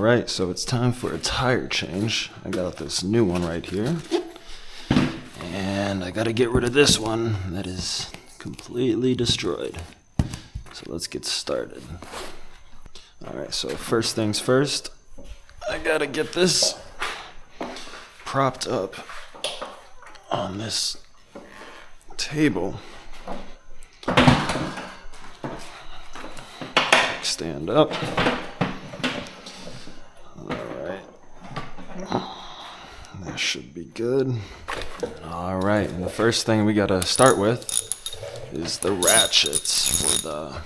Alright, so it's time for a tire change. I got this new one right here. And I gotta get rid of this one that is completely destroyed. So let's get started. Alright, so first things first, I gotta get this propped up on this table. Stand up. Alright. That should be good. Alright, and the first thing we gotta start with is the ratchets for the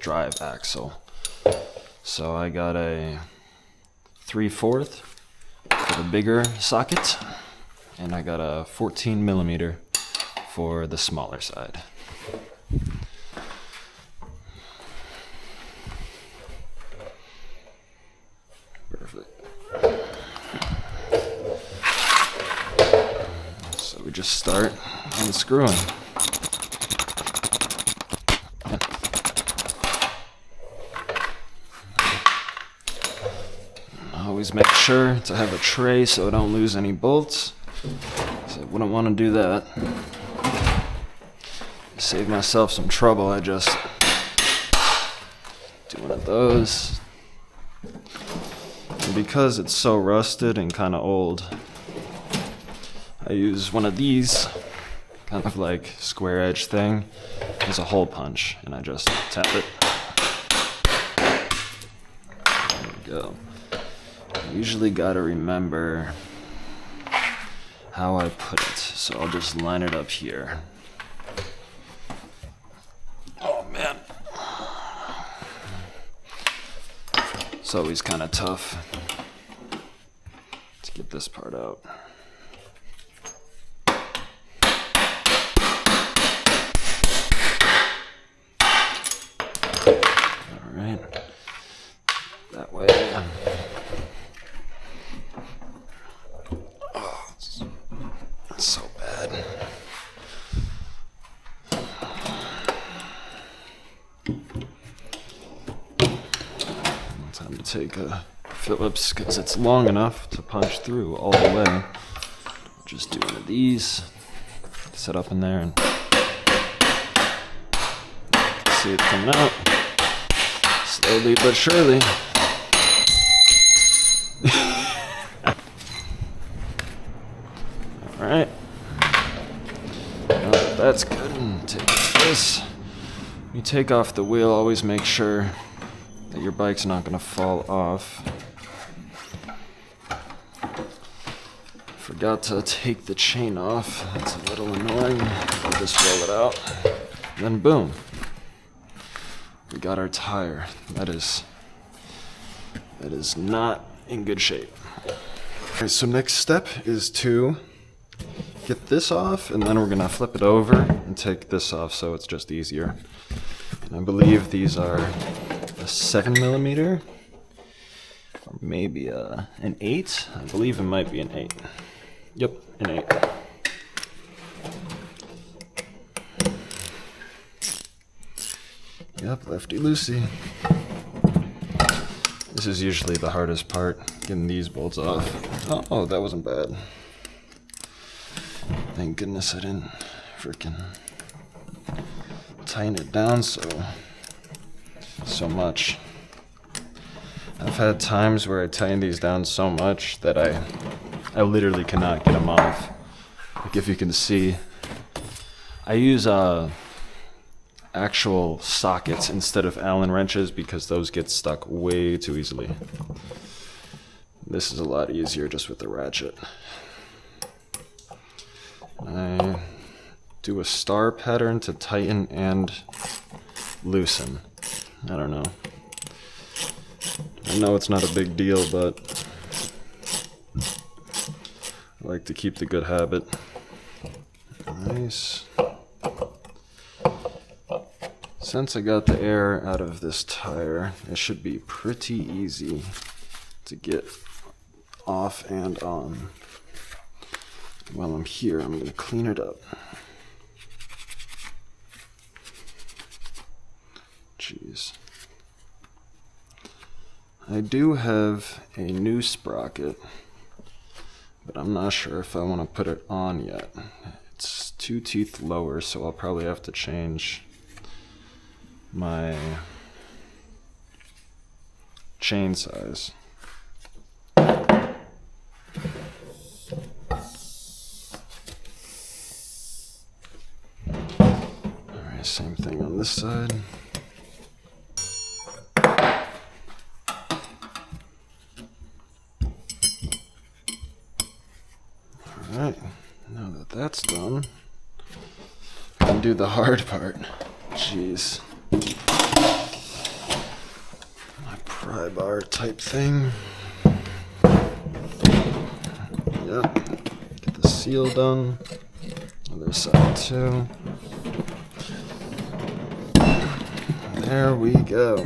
drive axle. So I got a 3/4 for the bigger socket, and I got a 14mm for the smaller side. Perfect. So we just start unscrewing. Always make sure to have a tray so I don't lose any bolts. So I wouldn't want to do that. To save myself some trouble, I just do one of those. And because it's so rusted and kind of old, I use one of these, kind of like square edge thing, as a hole punch, and I just tap it. There we go. Usually gotta remember how I put it, so I'll just line it up here. Oh man. It's always kind of tough to get this part out. Alright. That way. So bad. Time to take a Phillips because it's long enough to punch through all the way. Just do one of these, set up in there, and see it coming out slowly but surely. Alright, now that that's good, and take this. When you take off the wheel, always make sure that your bike's not going to fall off. Forgot to take the chain off. That's a little annoying. I'll just roll it out. And then boom. We got our tire. That is not in good shape. Alright, so next step is to get this off, and then we're gonna flip it over and take this off so it's just easier. And I believe these are a 7mm, or maybe an 8. I believe it might be an 8. Yep, an 8. Yep, lefty loosey. This is usually the hardest part, getting these bolts off. Oh, that wasn't bad. Thank goodness I didn't freaking tighten it down so much. I've had times where I tighten these down so much that I literally cannot get them off. Like if you can see, I use actual sockets instead of Allen wrenches because those get stuck way too easily. This is a lot easier just with the ratchet. I do a star pattern to tighten and loosen. I don't know. I know it's not a big deal, but I like to keep the good habit. Nice. Since I got the air out of this tire, it should be pretty easy to get off and on. While I'm here, I'm going to clean it up. Jeez. I do have a new sprocket, but I'm not sure if I want to put it on yet. It's 2 teeth lower, so I'll probably have to change my chain size. Alright, same thing on this side. Alright, now that that's done, I can do the hard part. Jeez. My pry bar type thing. Yep. Get the seal done. Other side too. There we go.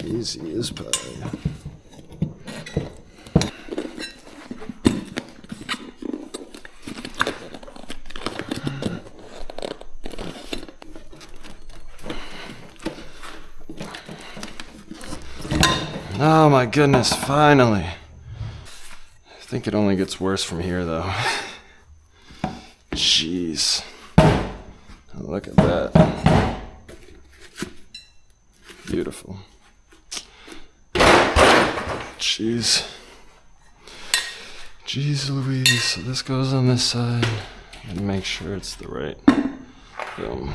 Easy as pie. Oh my goodness, finally. I think it only gets worse from here though. Jeez. Look at that. Beautiful. Jeez. Jeez Louise. So this goes on this side. And make sure it's the right film.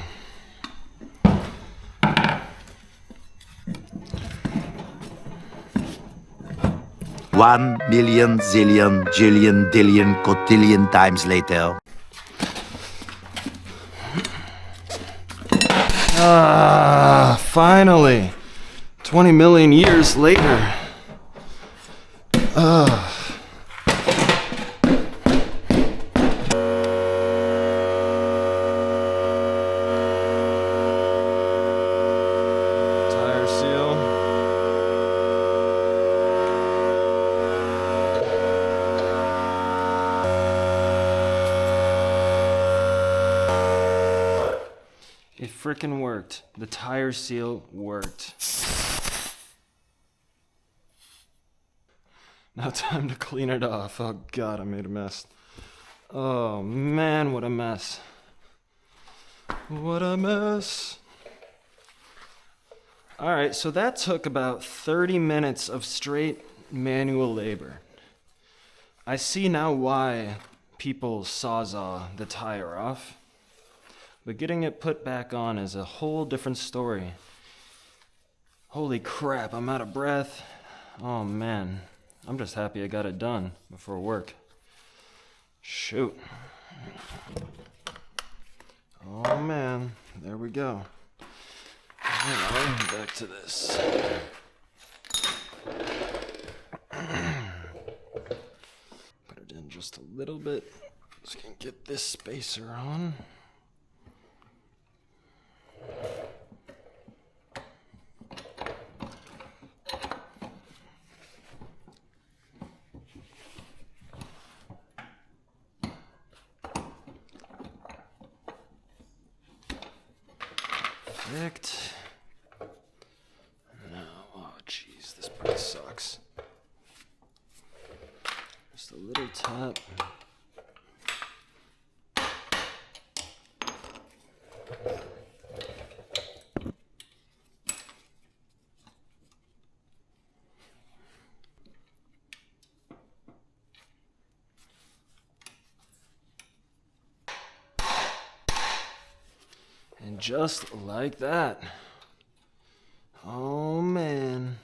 1,000,000 zillion jillion dillion cotillion times later. Ah, finally. 20 million years later. Tire seal. It frickin' worked. The tire seal worked. Now time to clean it off. Oh god, I made a mess. Oh man, what a mess. What a mess. Alright, so that took about 30 minutes of straight manual labor. I see now why people sawzall the tire off. But getting it put back on is a whole different story. Holy crap, I'm out of breath. Oh man, I'm just happy I got it done before work. Shoot. Oh man, there we go. Alright, back to this. Put it in just a little bit. Just gonna get this spacer on. Perfect. Now, oh jeez, this part sucks. Just a little tap. And just like that. Oh man.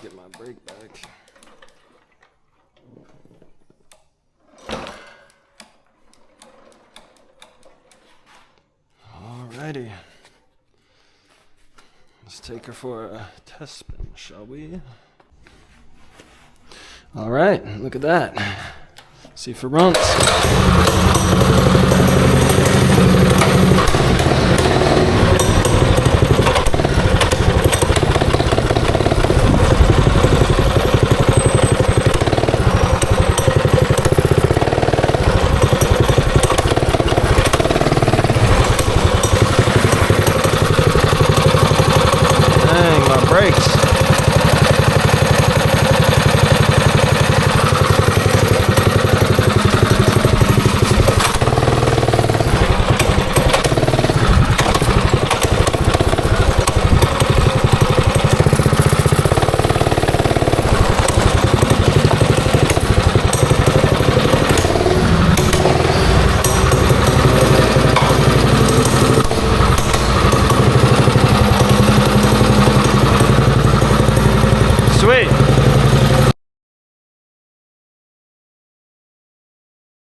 get my brake back. Alrighty. Let's take her for a test spin, shall we? Alright, look at that. See if it runs. Dang, my brakes. Sweet.